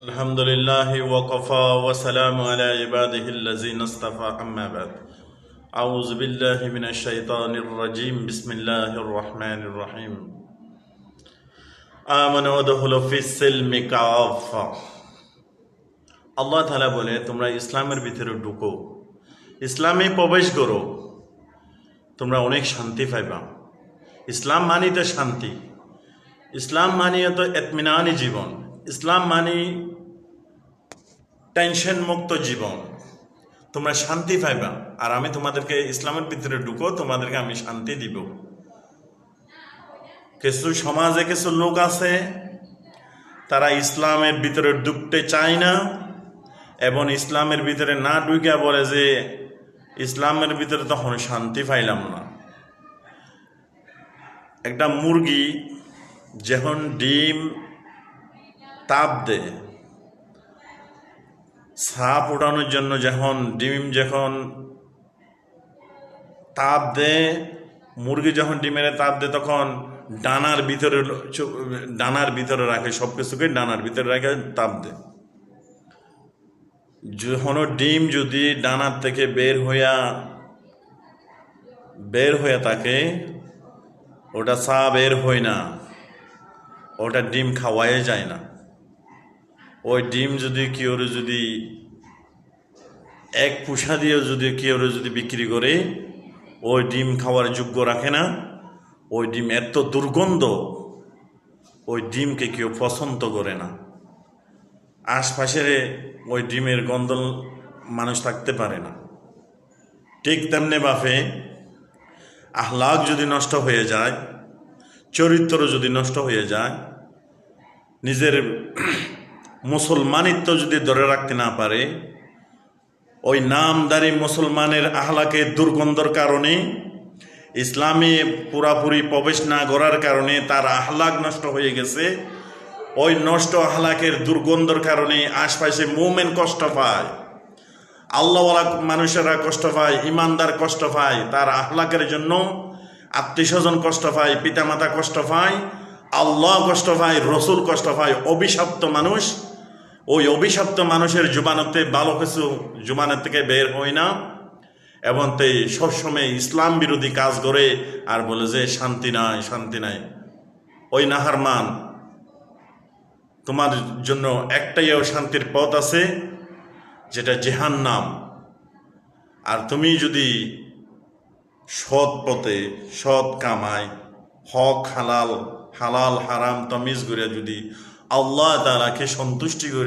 আলহামদুলিল্লাহ ওয়াকাফা ওয়া সালামু আলা ইবাদিহিল্লাযিনা ইসতাফা আম্মা বাদ আউযু বিল্লাহি মিনাশ শাইতানির রাজীম বিসমিল্লাহির রহমানির রহিম আমানু ওয়াদখুলু ফিস সিলমি কাফা। আল্লাহ তাআলা বলে, তোমরা ইসলামের ভিতরে ঢুকো, ইসলামে প্রবেশ করো, তোমরা অনেক শান্তি পাইবা। ইসলাম মানি তো শান্তি, ইসলাম মানি তো ইতমিনানি জীবন, ইসলাম মানি টেনশন মুক্ত জীবন। তোমরা শান্তি পাইবা, আর আমি তোমাদেরকে ইসলামের ভিতরে ঢুকো, তোমাদেরকে আমি শান্তি দিব। কিছু সমাজে কিছু লোক আছে, তারা ইসলামের ভিতরে ঢুকতে চায় না, এবং ইসলামের ভিতরে না ঢুকে বলে যে ইসলামের ভিতরে তখন শান্তি পাইলাম না। একটা মুরগি যখন ডিম তাপ দেয়, সাপ ওঠানোর জন্য যখন ডিম তাপ দেয়, মুরগি যখন ডিমের তাপ দেয় তখন ডানার ভিতরে রাখে, সব কিছুকে ডানার ভিতরে রাখে, তাপ দেয়। যখন ডিম যদি ডানার থেকে বের হইয়া থাকে, ওটা সা বের হয় না, ওটা ডিম খাওয়াই যায় না। ওই ডিম যদি যদি এক পুষা দিয়ে যদি বিক্রি করে, ওই ডিম খাওয়ার যোগ্য রাখে না। ওই ডিম এত দুর্গন্ধ, ওই ডিমকে কেউ পছন্দ করে না। আশপাশে ওই ডিমের গন্ধ মানুষ থাকতে পারে না। ঠিক তেমনি ভাবে আখলাক যদি নষ্ট হয়ে যায়, চরিত্র যদি নষ্ট হয়ে যায়, নিজের মুসলমানিত্ব যদি ধরে রাখতে না পারে, ওই নামদারি মুসলমানের আহলাকের দুর্গন্ধর কারণে, ইসলামে পুরাপুরি প্রবেশ না করার কারণে তার আহলাক নষ্ট হয়ে গেছে। ওই নষ্ট আহলাকের দুর্গন্ধর কারণে আশপাশে মুমিন কষ্ট পায়, আল্লাহওয়ালা মানুষেরা কষ্ট পায়, ইমানদার কষ্ট পায়, তার আহলাকের জন্য আত্মীয়স্বজন কষ্ট পায়, পিতামাতা কষ্ট পায়, আল্লাহ কষ্ট পায়, রসুল কষ্ট পায়। অভিশপ্ত মানুষ, ওই অভিশপ্ত মানুষের জুবানতে ভালো কিছু জুবানের থেকে বের হয় না, এবং তাই সবসময় ইসলাম বিরোধী কাজ করে আর বলে যে শান্তি নাই, শান্তি নাই। ওই নাহারমান, তোমার জন্য একটাই শান্তির পথ আছে, যেটা জাহান্নাম। আর তুমি যদি সৎ পথে, সৎ কামায়, হক হালাল, হালাল হারাম তামিজ করে যদি আল্লাহ তাআলাকে সন্তুষ্টি করে